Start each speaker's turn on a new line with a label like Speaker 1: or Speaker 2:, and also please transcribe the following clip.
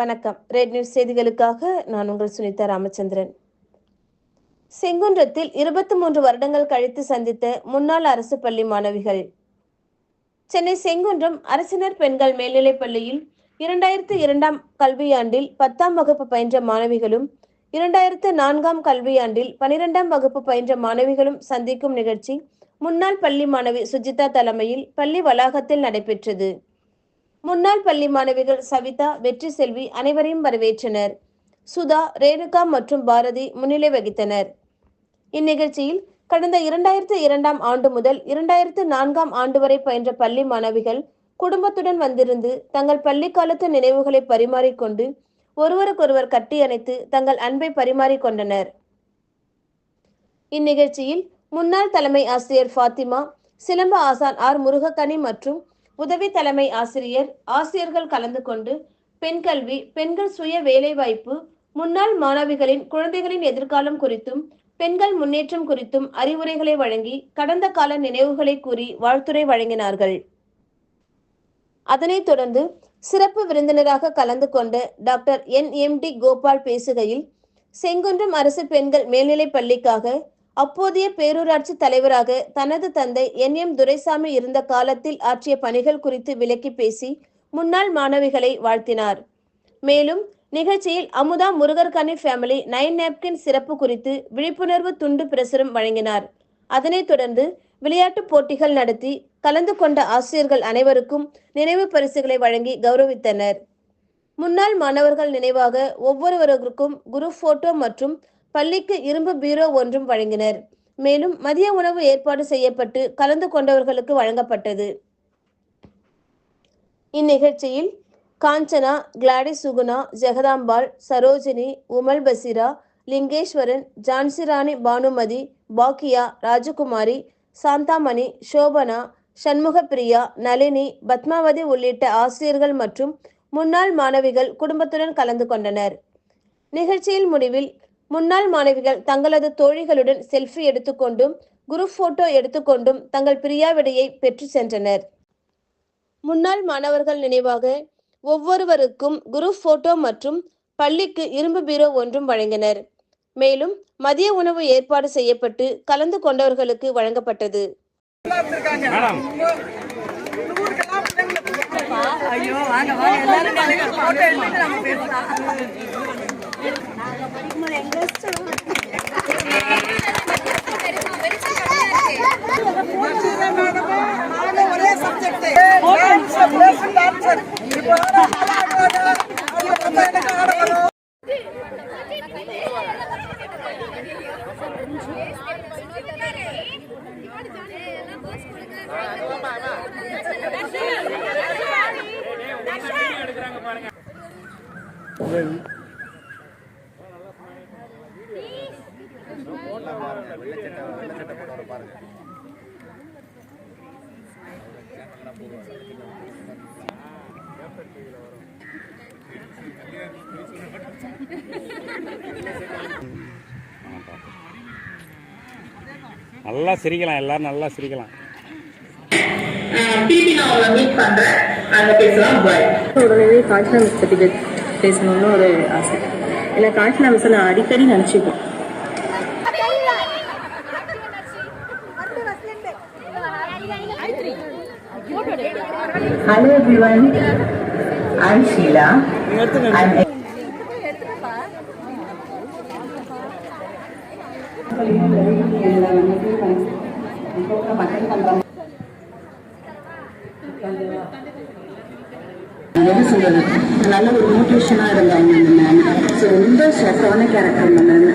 Speaker 1: வணக்கம். Red news செய்திகளுக்காக நான் உங்கள் சுனிதா ராமச்சந்திரன். செங்குன்றத்தில் 23 வருடங்கள் கழித்து சந்தித்த முன்னாள் அரசு பள்ளி மாணவிகள். சென்னை செங்குன்றம் அரசினர் பெண்கள் மேல்நிலைப் பள்ளியில் 2002ஆம் கல்வியாண்டில் 10ஆம் வகுப்பு பயின்ற மாணவிகளும் 2004ஆம் கல்வியாண்டில் 12ஆம் வகுப்பு பயின்ற மாணவிகளும் சந்திக்கும் நிகழ்ச்சி முன்னாள் பள்ளி மாணவி சுஜிதா தலைமையில் பள்ளி வளாகத்தில் நடைபெற்றது. முன்னாள் பள்ளி மாணவிகள் சவிதா, வெற்றி செல்வி அனைவரையும் வரவேற்றனர். சுதா, ரேணுகா மற்றும் பாரதி முன்னிலை வகித்தனர். இந்நிகழ்ச்சியில் கடந்த 2002ஆம் ஆண்டு முதல் 2004ஆம் ஆண்டு வரை பயின்ற பள்ளி மாணவிகள் குடும்பத்துடன் வந்திருந்து தங்கள் பள்ளி காலத்து நினைவுகளை பரிமாறிக்கொண்டு ஒருவருக்கொருவர் கட்டி அணைத்து தங்கள் அன்பை பரிமாறிக்கொண்டனர். இந்நிகழ்ச்சியில் முன்னாள் தலைமை ஆசிரியர் ஃபாத்திமா, சிலம்ப ஆசான் ஆர் முருகக்கனி மற்றும் உதவி தலைமை ஆசிரியர்கள் கலந்து கொண்டு பெண் கல்வி, பெண்கள் சுய வேலைவாய்ப்பு, முன்னாள் மாணவிகளின் குழந்தைகளின் எதிர்காலம் குறித்தும் பெண்கள் முன்னேற்றம் குறித்தும் அறிவுரைகளை வழங்கி கடந்த கால நினைவுகளை கூறி வாழ்த்துரை வழங்கினார்கள். அதனைத் தொடர்ந்து சிறப்பு விருந்தினராக கலந்து கொண்ட டாக்டர் NMD கோபால் பேசுகையில், செங்குன்றம் அரசு பெண்கள் மேல்நிலைப் பள்ளிக்காக அப்போதைய பேரூராட்சி தலைவராக தனது தந்தை NM துரைசாமி இருந்த காலத்தில் ஆற்றிய பணிகள் குறித்து விளக்கி பேசி முன்னாள் மாணவிகளை வாழ்த்தினார். மேலும் நிகழ்ச்சியில் அமுதா முருகர்கனி ஃபேமிலி 9 napkin சிறப்பு குறித்து விழிப்புணர்வு துண்டு பிரசுரம் வழங்கினார். அதனைத் தொடர்ந்து விளையாட்டுப் போட்டிகள் நடத்தி கலந்து கொண்ட ஆசிரியர்கள் அனைவருக்கும் நினைவு பரிசுகளை வழங்கி கௌரவித்தனர். முன்னாள் மாணவர்கள் நினைவாக ஒவ்வொருவருக்கும் குரூப் போட்டோ மற்றும் பள்ளிக்கு இரும்பு பீரோ ஒன்றும் வழங்கினர். மேலும் மதிய உணவு ஏற்பாடு செய்யப்பட்டு கலந்து கொண்டவர்களுக்கு வழங்கப்பட்டது. இந்நிகழ்ச்சியில் காஞ்சனா, கிளாடிஸ் சுகுணா, ஜெகதாம்பாள், சரோஜினி, உமல் பசீரா, லிங்கேஸ்வரன், ஜான்சிராணி, பானுமதி, பாக்கியா, ராஜகுமாரி, சாந்தாமணி, சோபனா, சண்முகப்பிரியா, நளினி, பத்மாவதி உள்ளிட்ட ஆசிரியர்கள் மற்றும் முன்னாள் மாணவிகள் குடும்பத்துடன் கலந்து கொண்டனர். நிகழ்ச்சியில் முடிவில் முன்னாள் மாணவிகள் தங்களது தோழிகளுடன் செல்ஃபி எடுத்துக்கொண்டும் குரூப் போட்டோ எடுத்துக்கொண்டும் தங்கள் பிரியாவிடையை பெற்று சென்றனர். முன்னாள் மாணவர்கள் நினைவாக ஒவ்வொருவருக்கும் குரூப் போட்டோ மற்றும் பள்ளிக்கு இரும்பு பீரோ ஒன்றும் வழங்கினர். மேலும் மதிய உணவு ஏற்பாடு செய்யப்பட்டு கலந்து கொண்டவர்களுக்கு வழங்கப்பட்டது.
Speaker 2: நல்லா சிரிக்கலாம், எல்லாரும் நல்லா சிரிக்கலாம்.
Speaker 3: உடனே காஞ்சனா மிஸ் பற்றி பேசணும்னு ஒரு ஆசை. இல்லை, காஞ்சனா மிஸ் நான் அடிக்கடி நினச்சிப்பேன்.
Speaker 4: Hello everyone, I'm Sheila. என்ன சொல்றது, நல்ல ஒரு மோட்டிவேஷனாக இருந்தாங்க அந்த மேம். ஸோ ரொம்ப சாஃப்டான கேரக்டர் அந்த மேம்.